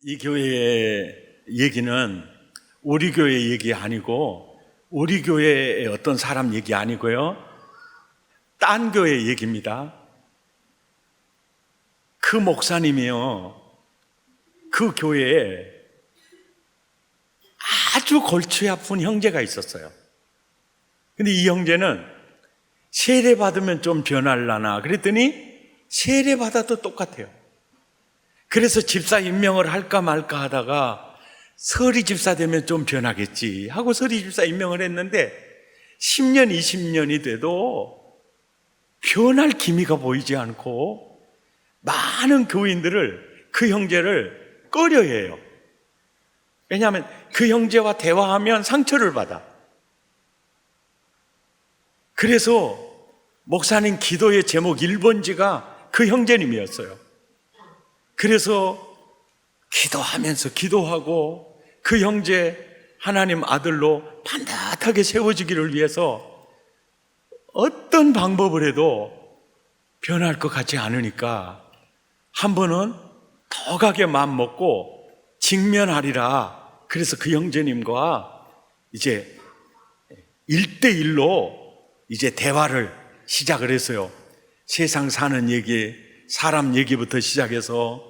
이 교회의 얘기는 우리 교회 얘기 아니고 우리 교회의 어떤 사람 얘기 아니고요. 딴 교회 얘기입니다. 그 목사님이요. 그 교회에 아주 골치 아픈 형제가 있었어요. 근데 이 형제는 세례 받으면 좀 변할라나 그랬더니 세례 받아도 똑같아요. 그래서 집사 임명을 할까 말까 하다가 서리 집사 되면 좀 변하겠지 하고 서리 집사 임명을 했는데 10년, 20년이 돼도 변할 기미가 보이지 않고 많은 교인들을 그 형제를 꺼려해요. 왜냐하면 그 형제와 대화하면 상처를 받아. 그래서 목사님 기도의 제목 1번지가 그 형제님이었어요. 그래서 기도하면서 기도하고 그 형제 하나님 아들로 반듯하게 세워지기를 위해서 어떤 방법을 해도 변할 것 같지 않으니까 한 번은 더 가게 마음 먹고 직면하리라. 그래서 그 형제님과 이제 1대1로 이제 대화를 시작을 했어요. 세상 사는 얘기, 사람 얘기부터 시작해서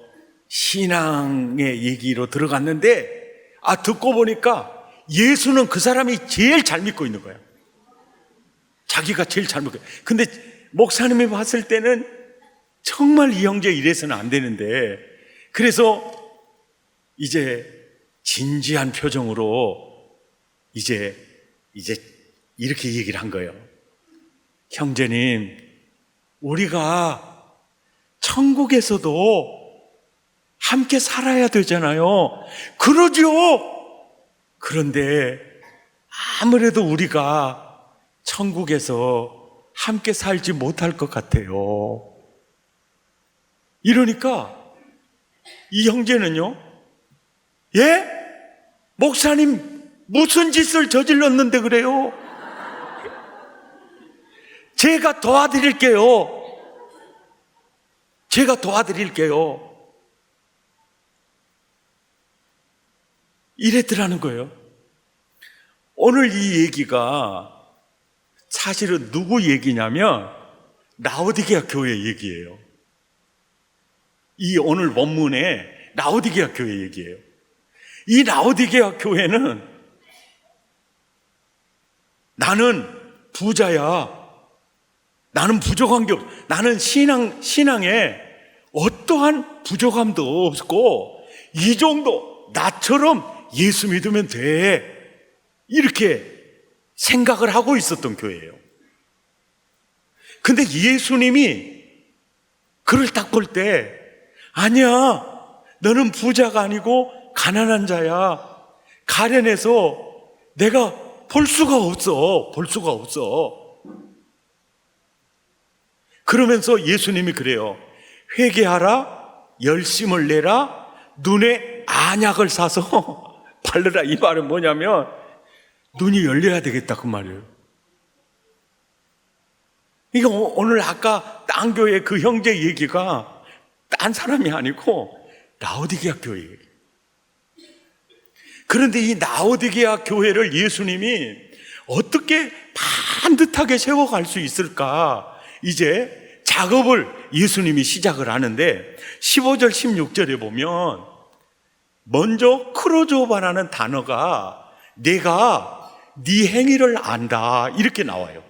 신앙의 얘기로 들어갔는데 듣고 보니까 예수는 그 사람이 제일 잘 믿고 있는 거예요. 자기가 제일 잘 믿고. 근데 목사님이 봤을 때는 정말 이 형제 이래서는 안 되는데 그래서 이제 진지한 표정으로 이제 이렇게 얘기를 한 거예요. 형제님, 우리가 천국에서도 함께 살아야 되잖아요. 그러죠. 그런데 아무래도 우리가 천국에서 함께 살지 못할 것 같아요. 이러니까 이 형제는요, 예? 목사님 무슨 짓을 저질렀는데 그래요? 제가 도와드릴게요. 제가 도와드릴게요. 이랬더라는 거예요. 오늘 이 얘기가 사실은 누구 얘기냐면 라오디게아 교회 얘기예요. 이 오늘 본문에 라오디게아 교회 얘기예요. 이 라오디게아 교회는 나는 부자야. 나는 부족한 게 없어. 나는 신앙에 어떠한 부족함도 없고 이 정도 나처럼 예수 믿으면 돼. 이렇게 생각을 하고 있었던 교회예요. 근데 예수님이 그를 딱 볼 때 아니야. 너는 부자가 아니고 가난한 자야. 가련해서 내가 볼 수가 없어. 볼 수가 없어. 그러면서 예수님이 그래요. 회개하라, 열심을 내라, 눈에 안약을 사서 바르라. 이 말은 뭐냐면 눈이 열려야 되겠다 그 말이에요. 이거 오늘 아까 딴 교회 그 형제 얘기가 딴 사람이 아니고 라오디게아 교회 얘기. 그런데 이 라오디게아 교회를 예수님이 어떻게 반듯하게 세워갈 수 있을까? 이제 작업을 예수님이 시작을 하는데 15절 16절에 보면 먼저 크로조바라는 단어가 내가 네 행위를 안다 이렇게 나와요.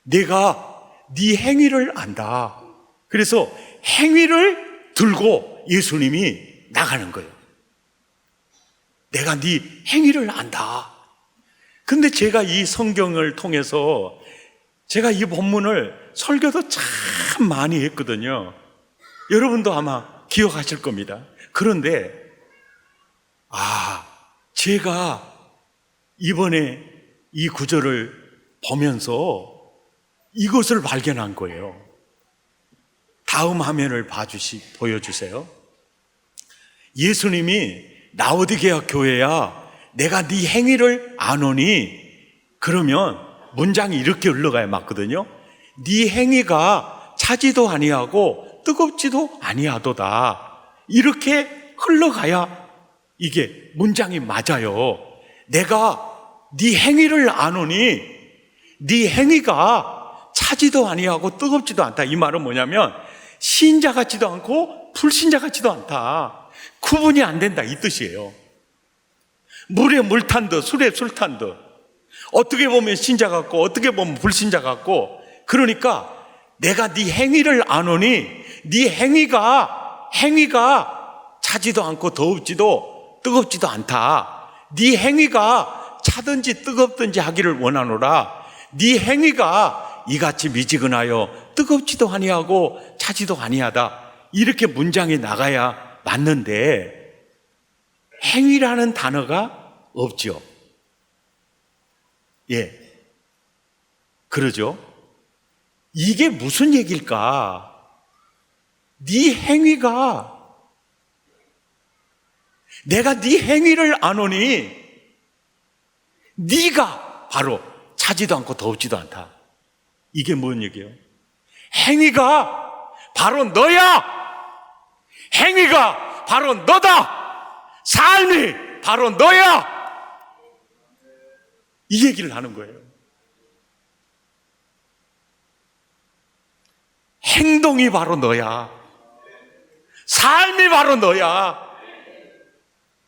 내가 네 행위를 안다. 그래서 행위를 들고 예수님이 나가는 거예요. 내가 네 행위를 안다. 근데 제가 이 성경을 통해서 제가 이 본문을 설교도 참 많이 했거든요. 여러분도 아마 기억하실 겁니다. 그런데 제가 이번에 이 구절을 보면서 이것을 발견한 거예요. 다음 화면을 보여주세요. 예수님이 라오디게아 교회야 내가 네 행위를 아노니 그러면 문장이 이렇게 흘러가야 맞거든요. 네 행위가 차지도 아니하고 뜨겁지도 아니하도다. 이렇게 흘러가야 이게 문장이 맞아요. 내가 네 행위를 아노니 네 행위가 차지도 아니하고 뜨겁지도 않다. 이 말은 뭐냐면 신자 같지도 않고 불신자 같지도 않다. 구분이 안 된다 이 뜻이에요. 물에 물 탄 듯 술에 술 탄 듯 어떻게 보면 신자 같고 어떻게 보면 불신자 같고 그러니까 내가 네 행위를 아노니 네 행위가 차지도 않고 더웁지도 뜨겁지도 않다. 네 행위가 차든지 뜨겁든지 하기를 원하노라. 네 행위가 이같이 미지근하여 뜨겁지도 아니하고 차지도 아니하다. 이렇게 문장이 나가야 맞는데 행위라는 단어가 없죠. 예, 그러죠. 이게 무슨 얘기일까? 네 행위가 내가 네 행위를 아노니 네가 바로 차지도 않고 더웁지도 않다. 이게 뭔 얘기예요? 행위가 바로 너야. 행위가 바로 너다. 삶이 바로 너야. 이 얘기를 하는 거예요. 행동이 바로 너야. 삶이 바로 너야.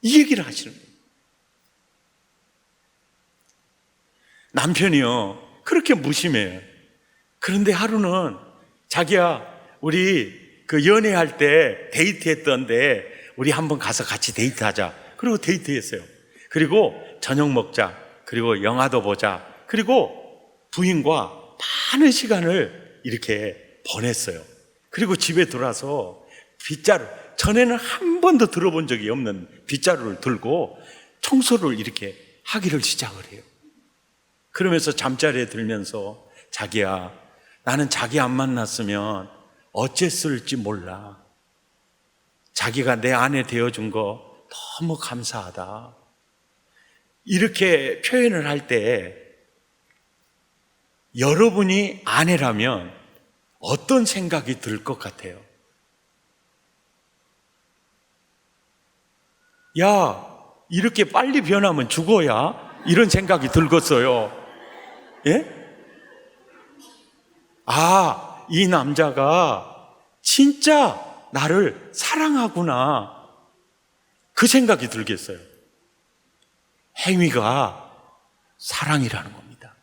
이 얘기를 하시는 거예요. 남편이요, 그렇게 무심해요. 그런데 하루는 자기야, 우리 그 연애할 때 데이트했던데 우리 한번 가서 같이 데이트하자. 그리고 데이트했어요. 그리고 저녁 먹자. 그리고 영화도 보자. 그리고 부인과 많은 시간을 이렇게 보냈어요. 그리고 집에 들어와서 빗자루, 전에는 한 번도 들어본 적이 없는 빗자루를 들고 청소를 이렇게 하기를 시작을 해요. 그러면서 잠자리에 들면서 자기야, 나는 자기 안 만났으면 어쨌을지 몰라. 자기가 내 아내 되어준 거 너무 감사하다. 이렇게 표현을 할 때 여러분이 아내라면 어떤 생각이 들 것 같아요? 야, 이렇게 빨리 변하면 죽어야? 이런 생각이 들겠어요. 예? 아, 이 남자가 진짜 나를 사랑하구나. 그 생각이 들겠어요. 행위가 사랑이라는 겁니다.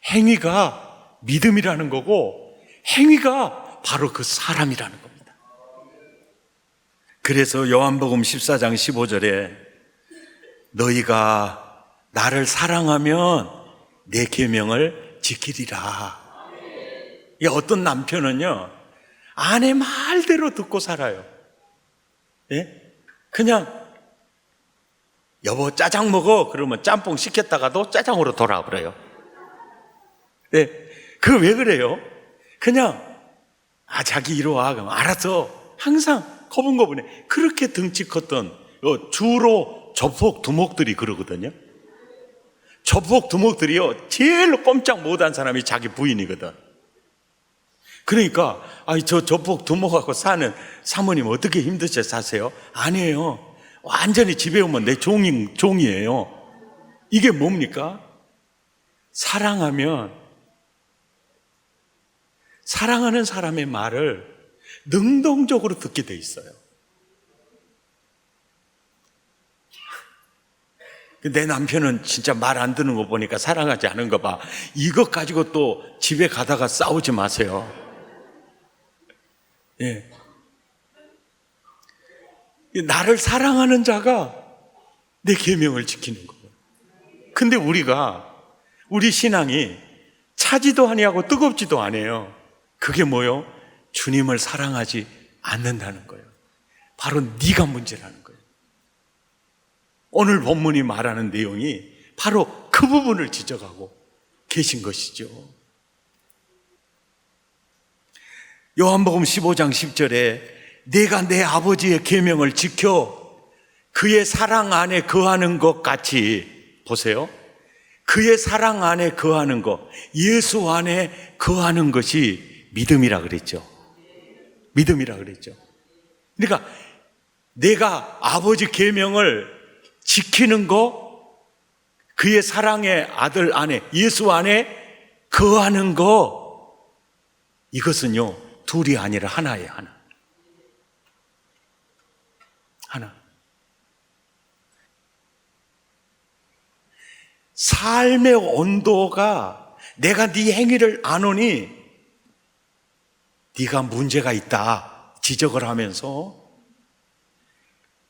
행위가 믿음이라는 거고 행위가 바로 그 사랑이라는 겁니다. 그래서 요한복음 14장 15절에 너희가 나를 사랑하면 내 계명을 지키리라. 어떤 남편은요, 아내 말대로 듣고 살아요. 예? 그냥 여보 짜장 먹어 그러면 짬뽕 시켰다가도 짜장으로 돌아버려요. 예, 그 왜 그래요? 그냥 자기 이리 와 그럼 알았어. 항상 거분거분해. 그렇게 덩치 컸던 주로 조폭 두목들이 그러거든요. 조폭 두목들이요 제일 꼼짝 못한 사람이 자기 부인이거든. 그러니까 저 조폭 두목하고 사는 사모님 어떻게 힘드셔 사세요? 아니에요. 완전히 집에 오면 내 종이에요. 이게 뭡니까? 사랑하면 사랑하는 사람의 말을 능동적으로 듣게 돼 있어요. 내 남편은 진짜 말 안 듣는 거 보니까 사랑하지 않은 거 봐. 이것 가지고 또 집에 가다가 싸우지 마세요. 예. 나를 사랑하는 자가 내 계명을 지키는 거예요. 근데 우리 신앙이 차지도 아니하고 뜨겁지도 않아요. 그게 뭐요? 주님을 사랑하지 않는다는 거예요. 바로 네가 문제라는 거예요. 오늘 본문이 말하는 내용이 바로 그 부분을 지적하고 계신 것이죠. 요한복음 15장 10절에 내가 내 아버지의 계명을 지켜 그의 사랑 안에 거하는 것 같이, 보세요, 그의 사랑 안에 거하는 것, 예수 안에 거하는 것이 믿음이라 그랬죠. 믿음이라 그랬죠. 그러니까 내가 아버지 계명을 지키는 거, 그의 사랑의 아들 안에, 예수 안에 거하는 거, 이것은요 둘이 아니라 하나예요. 하나. 삶의 온도가 내가 네 행위를 아노니 네가 문제가 있다 지적을 하면서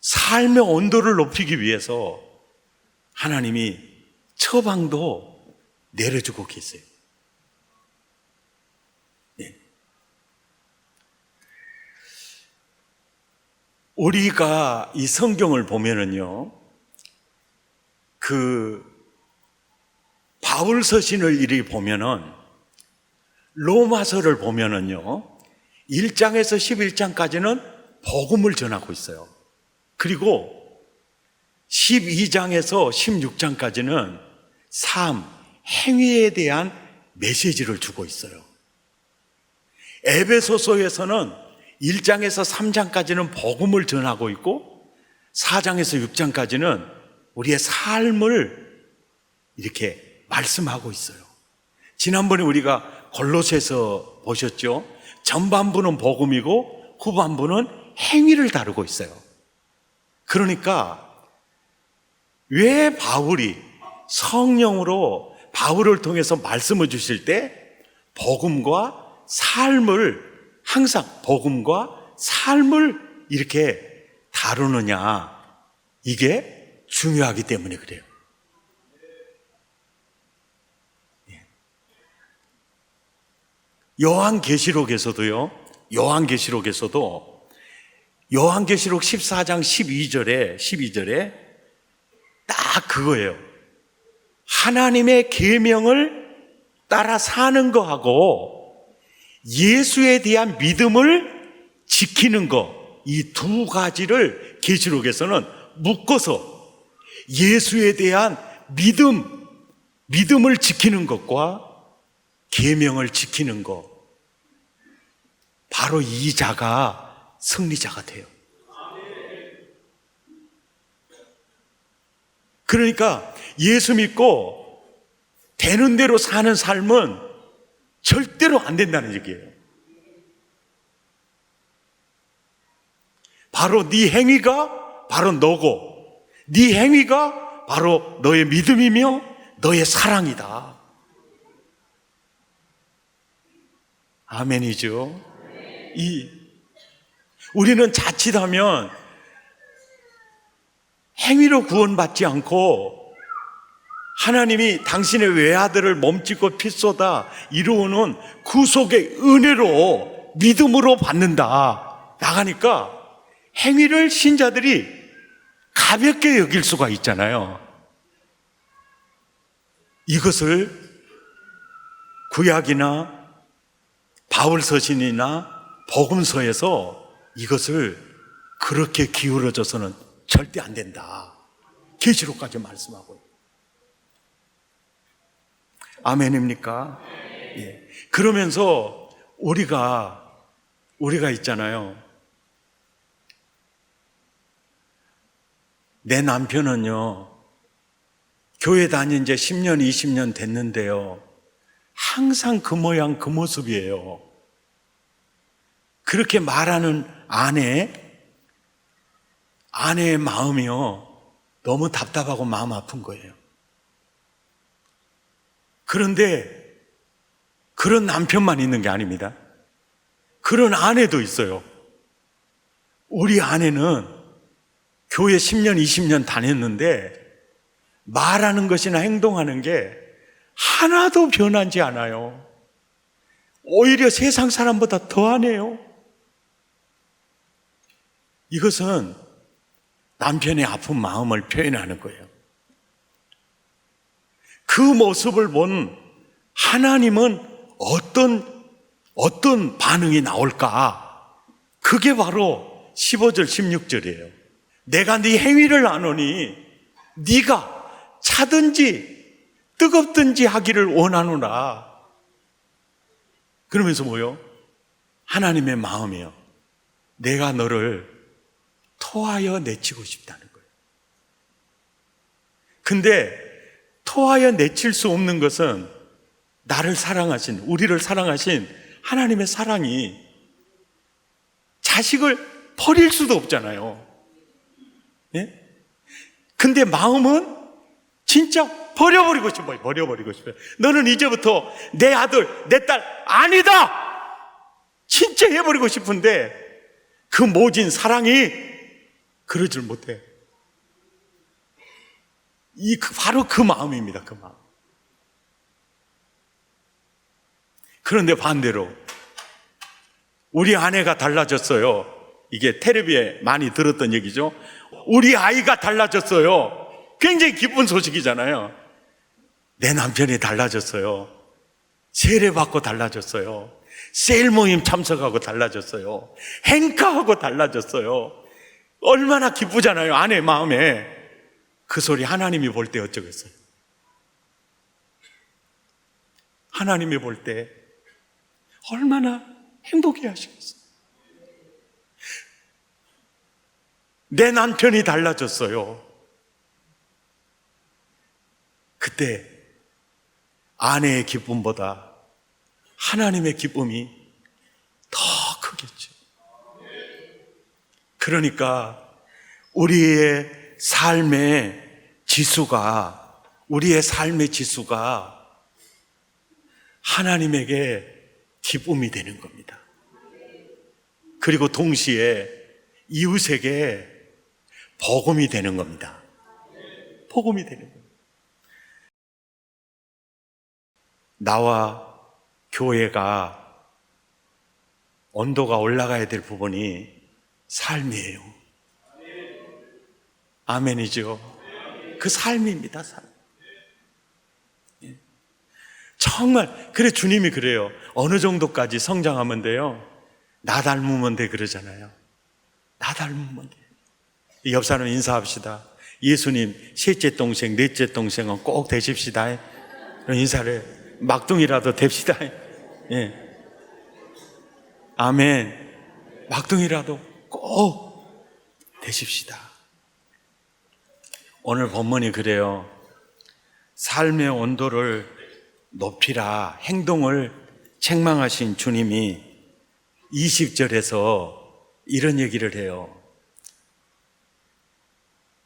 삶의 온도를 높이기 위해서 하나님이 처방도 내려주고 계세요. 네. 우리가 이 성경을 보면은요, 바울 서신을 이리 보면은, 로마서를 보면은요, 1장에서 11장까지는 복음을 전하고 있어요. 그리고 12장에서 16장까지는 삶, 행위에 대한 메시지를 주고 있어요. 에베소서에서는 1장에서 3장까지는 복음을 전하고 있고 4장에서 6장까지는 우리의 삶을 이렇게 말씀하고 있어요. 지난번에 우리가 골로새서 보셨죠? 전반부는 복음이고 후반부는 행위를 다루고 있어요. 그러니까 왜 바울이 성령으로 바울을 통해서 말씀을 주실 때 복음과 삶을, 항상 복음과 삶을 이렇게 다루느냐, 이게 중요하기 때문에 그래요. 요한계시록에서도 요한계시록 14장 12절에 딱 그거예요. 하나님의 계명을 따라 사는 거하고 예수에 대한 믿음을 지키는 거, 이 두 가지를 계시록에서는 묶어서 예수에 대한 믿음을 지키는 것과 계명을 지키는 것, 바로 이 자가 승리자가 돼요. 그러니까 예수 믿고 되는 대로 사는 삶은 절대로 안 된다는 얘기예요. 바로 네 행위가 바로 너고, 네 행위가 바로 너의 믿음이며 너의 사랑이다. 아멘이죠. 우리는 자칫하면 행위로 구원받지 않고 하나님이 당신의 외아들을 몸짓고 피 쏟아 이루어놓은 구속의 은혜로 믿음으로 받는다 나가니까 행위를 신자들이 가볍게 여길 수가 있잖아요. 이것을 구약이나 바울 서신이나 복음서에서 이것을 그렇게 기울어져서는 절대 안 된다. 계시록까지 말씀하고. 아멘입니까? 예. 그러면서 우리가 있잖아요. 내 남편은요, 교회 다닌 지 10년, 20년 됐는데요, 항상 그 모양, 그 모습이에요. 그렇게 말하는 아내의 마음이요, 너무 답답하고 마음 아픈 거예요. 그런데 그런 남편만 있는 게 아닙니다. 그런 아내도 있어요. 우리 아내는 교회 10년, 20년 다녔는데 말하는 것이나 행동하는 게 하나도 변하지 않아요. 오히려 세상 사람보다 더하네요. 이것은 남편의 아픈 마음을 표현하는 거예요. 그 모습을 본 하나님은 어떤 반응이 나올까? 그게 바로 15절, 16절이에요. 내가 네 행위를 아노니 네가 차든지 뜨겁든지 하기를 원하노라. 그러면서 뭐요? 하나님의 마음이요. 내가 너를 토하여 내치고 싶다는 거예요. 근데 토하여 내칠 수 없는 것은 나를 사랑하신, 우리를 사랑하신 하나님의 사랑이 자식을 버릴 수도 없잖아요. 예? 근데 마음은 진짜 버려버리고 싶어요. 버려버리고 싶어요. 너는 이제부터 내 아들, 내 딸 아니다! 진짜 해버리고 싶은데 그 모진 사랑이 그러질 못해. 바로 그 마음입니다. 그 마음. 그런데 반대로 우리 아내가 달라졌어요. 이게 텔레비에 많이 들었던 얘기죠. 우리 아이가 달라졌어요. 굉장히 기쁜 소식이잖아요. 내 남편이 달라졌어요. 세례받고 달라졌어요. 세일 모임 참석하고 달라졌어요. 행카하고 달라졌어요. 얼마나 기쁘잖아요. 아내 마음에. 그 소리 하나님이 볼 때 어쩌겠어요? 하나님이 볼 때 얼마나 행복해 하시겠어요? 내 남편이 달라졌어요. 그때 아내의 기쁨보다 하나님의 기쁨이 더 크겠죠. 그러니까 우리의 삶의 지수가 하나님에게 기쁨이 되는 겁니다. 그리고 동시에 이웃에게 복음이 되는 겁니다. 복음이 되는 겁니다. 나와 교회가 온도가 올라가야 될 부분이 삶이에요. 아멘이죠. 그 삶입니다. 삶. 정말 그래 주님이 그래요. 어느 정도까지 성장하면 돼요? 나 닮으면 돼 그러잖아요. 나 닮으면 돼. 옆 사람 인사합시다. 예수님 셋째 동생, 넷째 동생은 꼭 되십시다. 인사를 막둥이라도 됩시다. 예. 아멘. 막둥이라도 꼭 되십시다. 오늘 본문이 그래요. 삶의 온도를 높이라 행동을 책망하신 주님이 20절에서 이런 얘기를 해요.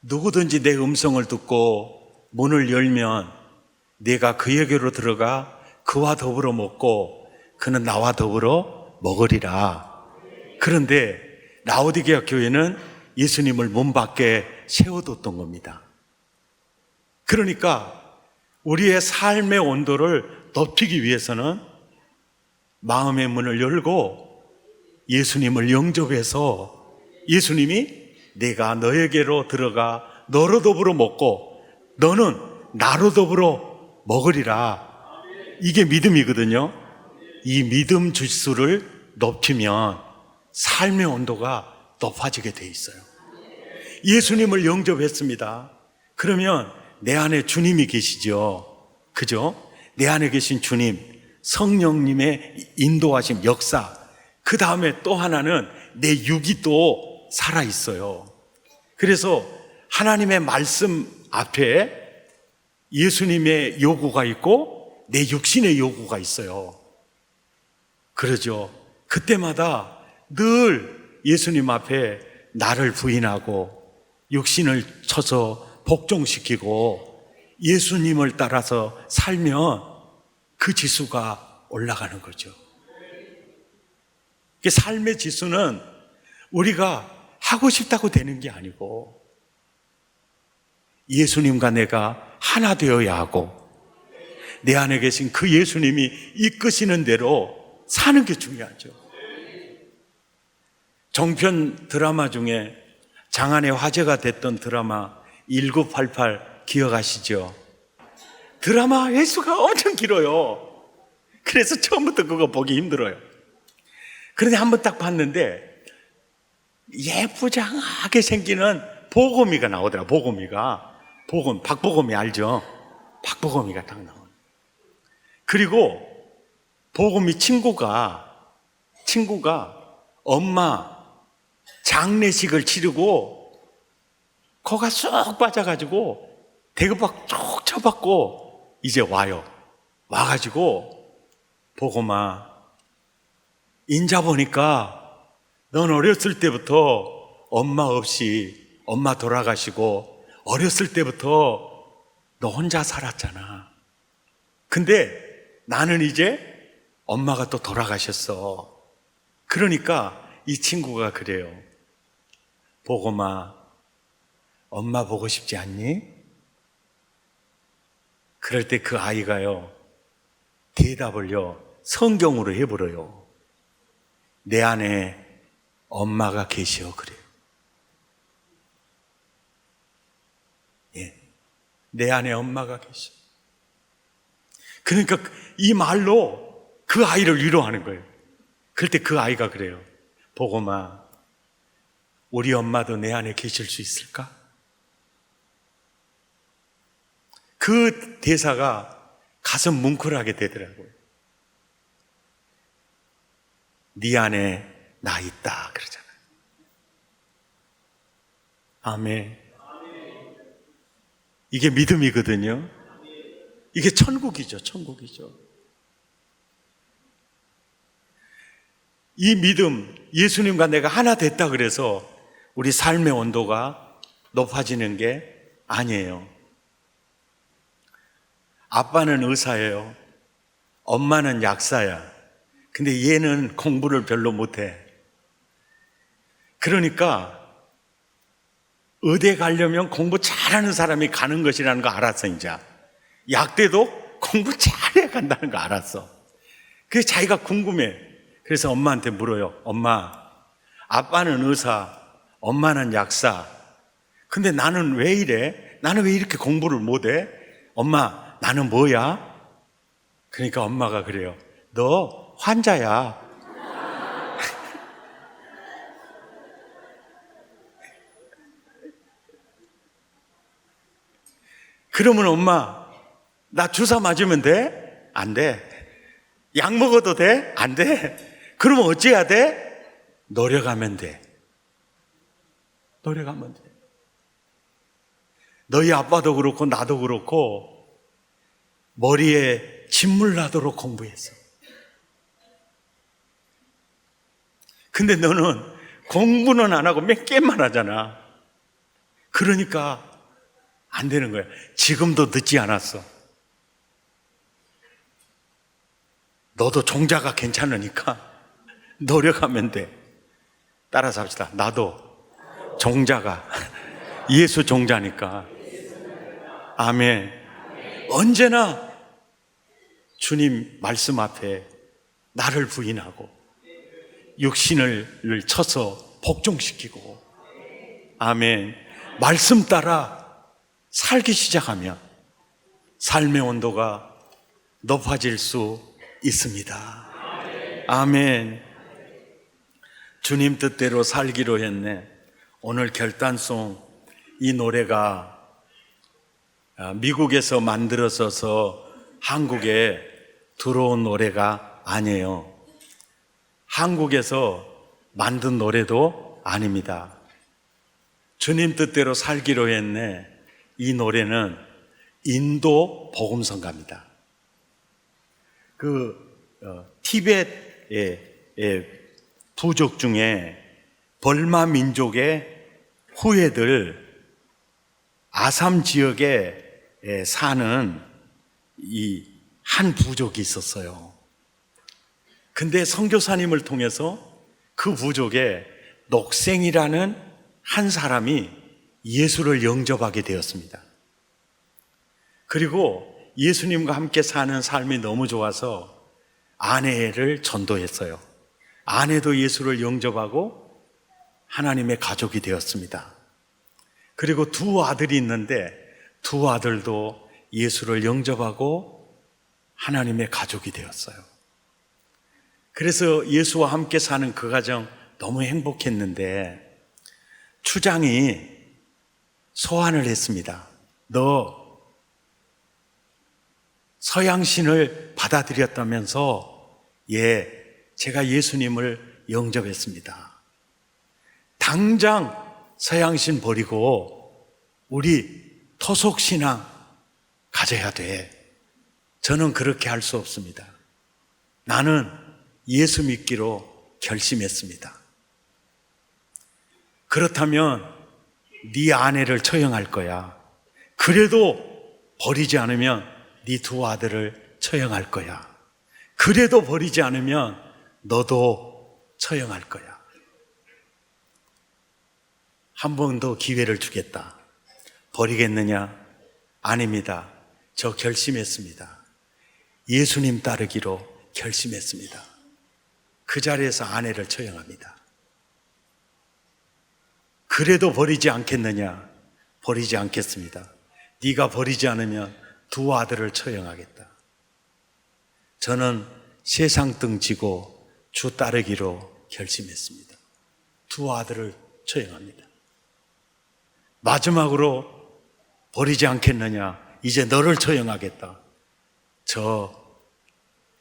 누구든지 내 음성을 듣고 문을 열면 내가 그에게로 들어가 그와 더불어 먹고 그는 나와 더불어 먹으리라. 그런데 라오디게아 교회는 예수님을 문 밖에 세워뒀던 겁니다. 그러니까 우리의 삶의 온도를 높이기 위해서는 마음의 문을 열고 예수님을 영접해서 예수님이 내가 너에게로 들어가 너로 더불어 먹고 너는 나로 더불어 먹으리라. 이게 믿음이거든요. 이 믿음 지수를 높이면 삶의 온도가 높아지게 돼 있어요. 예수님을 영접했습니다. 그러면 내 안에 주님이 계시죠. 그죠? 내 안에 계신 주님, 성령님의 인도하심, 역사. 그 다음에 또 하나는 내 육이 또 살아있어요. 그래서 하나님의 말씀 앞에 예수님의 요구가 있고 내 육신의 요구가 있어요. 그러죠. 그때마다 늘 예수님 앞에 나를 부인하고 육신을 쳐서 복종시키고 예수님을 따라서 살면 그 지수가 올라가는 거죠. 삶의 지수는 우리가 하고 싶다고 되는 게 아니고 예수님과 내가 하나 되어야 하고 내 안에 계신 그 예수님이 이끄시는 대로 사는 게 중요하죠. 종편 드라마 중에 장안의 화제가 됐던 드라마 1988 기억하시죠? 드라마 횟수가 엄청 길어요. 그래서 처음부터 그거 보기 힘들어요. 그런데 한번 딱 봤는데 예쁘장하게 생기는 보검이가 나오더라. 보검이가 박보검이 알죠? 박보검이가 딱 나오는. 그리고 보검이 친구가 엄마 장례식을 치르고 거가 쏙 빠져가지고 대급박 쭉 쳐받고 이제 와요. 와가지고 보고마, 인자 보니까 넌 어렸을 때부터 엄마 없이 엄마 돌아가시고 어렸을 때부터 너 혼자 살았잖아. 근데 나는 이제 엄마가 또 돌아가셨어. 그러니까 이 친구가 그래요. 보고마, 엄마 보고 싶지 않니? 그럴 때 그 아이가요, 대답을요, 성경으로 해버려요. 내 안에 엄마가 계시오. 그래요. 예. 내 안에 엄마가 계시오. 그러니까 이 말로 그 아이를 위로하는 거예요. 그럴 때 그 아이가 그래요. 보고마, 우리 엄마도 내 안에 계실 수 있을까? 그 대사가 가슴 뭉클하게 되더라고요. 네 안에 나 있다 그러잖아요. 아멘. 이게 믿음이거든요. 이게 천국이죠. 천국이죠. 이 믿음, 예수님과 내가 하나 됐다 그래서 우리 삶의 온도가 높아지는 게 아니에요. 아빠는 의사예요. 엄마는 약사야. 근데 얘는 공부를 별로 못해. 그러니까 의대 가려면 공부 잘하는 사람이 가는 것이라는 거 알았어. 이제 약대도 공부 잘해야 간다는 거 알았어. 그래서 자기가 궁금해. 그래서 엄마한테 물어요. 엄마, 아빠는 의사, 엄마는 약사. 근데 나는 왜 이래? 나는 왜 이렇게 공부를 못해? 엄마, 나는 뭐야? 그러니까 엄마가 그래요. 너 환자야. 그러면 엄마, 나 주사 맞으면 돼? 안 돼. 약 먹어도 돼? 안 돼. 그러면 어찌해야 돼? 노력하면 돼. 노력하면 돼. 너희 아빠도 그렇고 나도 그렇고 머리에 진물 나도록 공부했어. 근데 너는 공부는 안 하고 몇 개만 하잖아. 그러니까 안 되는 거야. 지금도 늦지 않았어. 너도 종자가 괜찮으니까 노력하면 돼. 따라서 합시다. 나도 종자가 예수 종자니까. 아멘. 언제나 주님 말씀 앞에 나를 부인하고 육신을 쳐서 복종시키고, 아멘, 말씀 따라 살기 시작하면 삶의 온도가 높아질 수 있습니다. 아멘. 주님 뜻대로 살기로 했네. 오늘 결단송, 이 노래가 미국에서 만들어져서 한국에 들어온 노래가 아니에요. 한국에서 만든 노래도 아닙니다. 주님 뜻대로 살기로 했네. 이 노래는 인도 복음성가입니다. 티벳의 부족 중에 벌마 민족의 후예들, 아삼 지역에 사는 이 한 부족이 있었어요. 근데 선교사님을 통해서 그 부족에 녹생이라는 한 사람이 예수를 영접하게 되었습니다. 그리고 예수님과 함께 사는 삶이 너무 좋아서 아내를 전도했어요. 아내도 예수를 영접하고 하나님의 가족이 되었습니다. 그리고 두 아들이 있는데 두 아들도 예수를 영접하고 하나님의 가족이 되었어요. 그래서 예수와 함께 사는 그 가정 너무 행복했는데 추장이 소환을 했습니다. 너 서양신을 받아들였다면서? 예, 제가 예수님을 영접했습니다. 당장 서양신 버리고 우리 토속신앙 가져야 돼. 저는 그렇게 할 수 없습니다. 나는 예수 믿기로 결심했습니다. 그렇다면 네 아내를 처형할 거야. 그래도 버리지 않으면 네 두 아들을 처형할 거야. 그래도 버리지 않으면 너도 처형할 거야. 한 번 더 기회를 주겠다. 버리겠느냐? 아닙니다. 저 결심했습니다. 예수님 따르기로 결심했습니다. 그 자리에서 아내를 처형합니다. 그래도 버리지 않겠느냐? 버리지 않겠습니다. 네가 버리지 않으면 두 아들을 처형하겠다. 저는 세상 등지고 주 따르기로 결심했습니다. 두 아들을 처형합니다. 마지막으로 버리지 않겠느냐? 이제 너를 처형하겠다. 저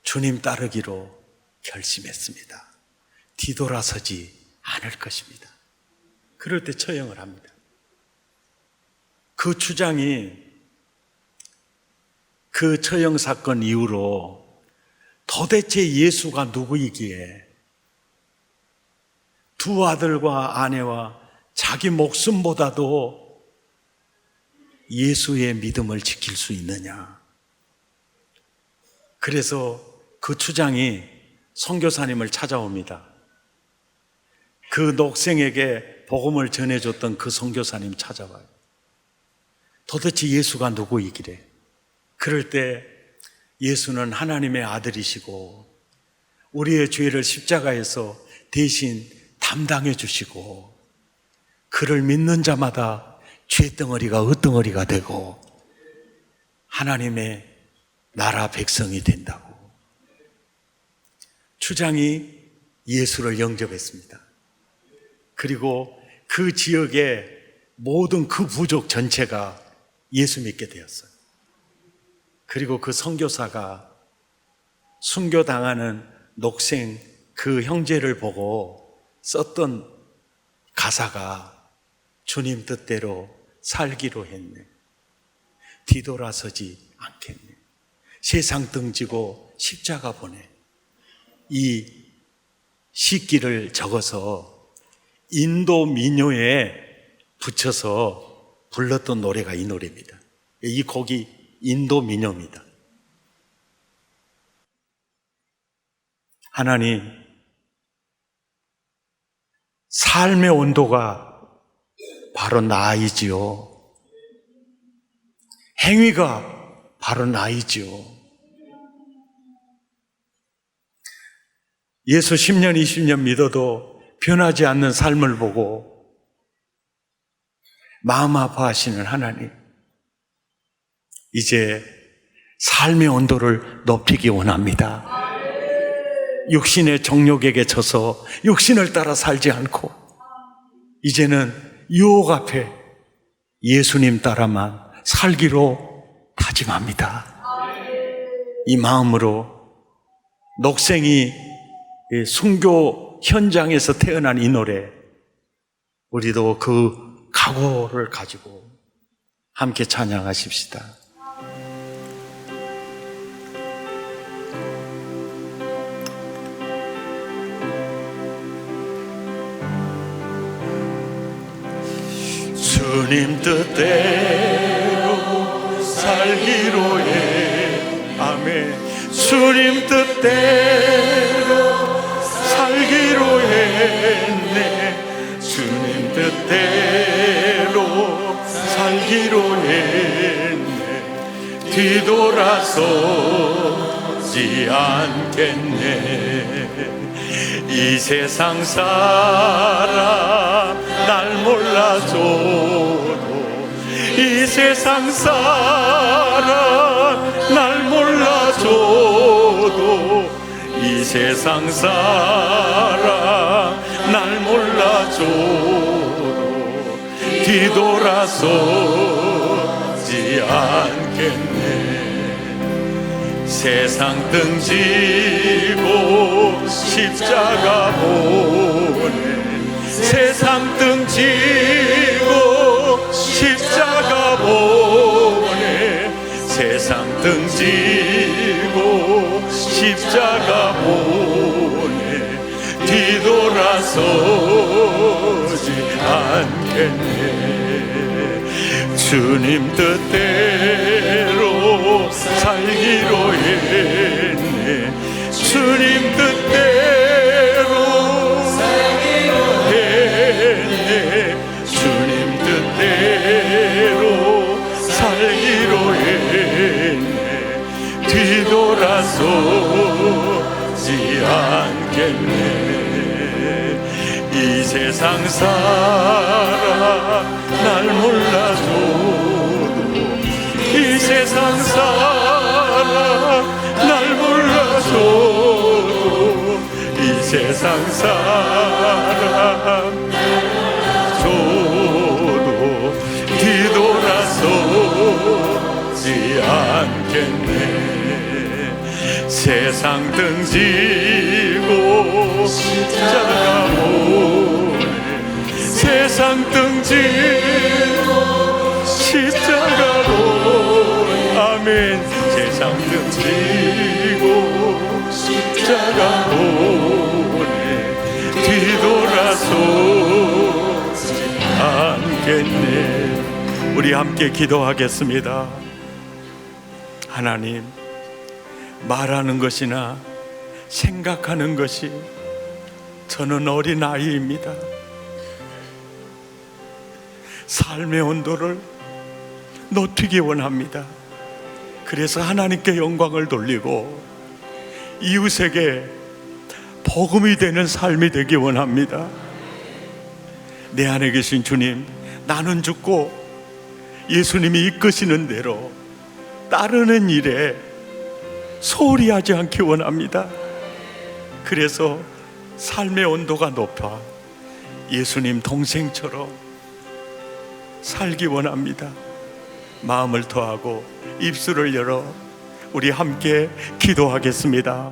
주님 따르기로 결심했습니다. 뒤돌아서지 않을 것입니다. 그럴 때 처형을 합니다. 그 추장이 그 처형 사건 이후로 도대체 예수가 누구이기에 두 아들과 아내와 자기 목숨보다도 예수의 믿음을 지킬 수 있느냐. 그래서 그 추장이 선교사님을 찾아옵니다. 그 녹생에게 복음을 전해줬던 그 선교사님 찾아와요. 도대체 예수가 누구이기래? 그럴 때 예수는 하나님의 아들이시고 우리의 죄를 십자가에서 대신 담당해 주시고 그를 믿는 자마다 죄덩어리가 으덩어리가 되고 하나님의 나라 백성이 된다고. 추장이 예수를 영접했습니다. 그리고 그 지역의 모든 그 부족 전체가 예수 믿게 되었어요. 그리고 그 선교사가 순교당하는 녹생 그 형제를 보고 썼던 가사가 주님 뜻대로 살기로 했네. 뒤돌아서지 않겠네. 세상 등지고 십자가 보내. 이 시기를 적어서 인도 민요에 붙여서 불렀던 노래가 이 노래입니다. 이 곡이 인도 민요입니다. 하나님, 삶의 온도가 바로 나이지요. 행위가 바로 나이지요. 예수 10년, 20년 믿어도 변하지 않는 삶을 보고 마음 아파하시는 하나님, 이제 삶의 온도를 높이기 원합니다. 육신의 정욕에게 져서 육신을 따라 살지 않고 이제는 유혹 앞에 예수님 따라만 살기로 다짐합니다. 이 마음으로 녹생이 순교 현장에서 태어난 이 노래, 우리도 그 각오를 가지고 함께 찬양하십시다. 주님 뜻대로 살기로 해. 아멘. 주님 뜻대로 살기로 했네. 주님 뜻대로 살기로 했네. 뒤돌아서지 않겠네. 이 세상 사람 날 몰라줘도, 이 세상 사람 날 몰라줘도, 이 세상 사람 날 몰라줘도 뒤돌아서지 않겠네. 세상 등지고 십자가 보내, 세상 등지고 십자가 보내 세상 등지고 십자가 보내 뒤돌아서지 않겠네. 주님 뜻대로 살기로 했네. 주님 뜻대로 살기로 했네. 주님 뜻대로 살기로 했네. 뒤돌아서지 않겠네. 이 세상 사람 날 몰라줘도 이 세상 사람 날 몰라줘도 이 세상 사람 줘도 뒤돌아서지 않겠네. 세상 등지고 십자가 보내 세상 등지고 십자가 보내 아멘. 세상 등지고 십자가 보내 뒤돌아서지 않겠네. 우리 함께 기도하겠습니다. 하나님, 말하는 것이나 생각하는 것이 저는 어린 아이입니다. 삶의 온도를 높이기 원합니다. 그래서 하나님께 영광을 돌리고 이웃에게 복음이 되는 삶이 되기 원합니다. 내 안에 계신 주님, 나는 죽고 예수님이 이끄시는 대로 따르는 일에 소홀히 하지 않기 원합니다. 그래서 삶의 온도가 높아 예수님 동생처럼 살기 원합니다. 마음을 더하고 입술을 열어 우리 함께 기도하겠습니다.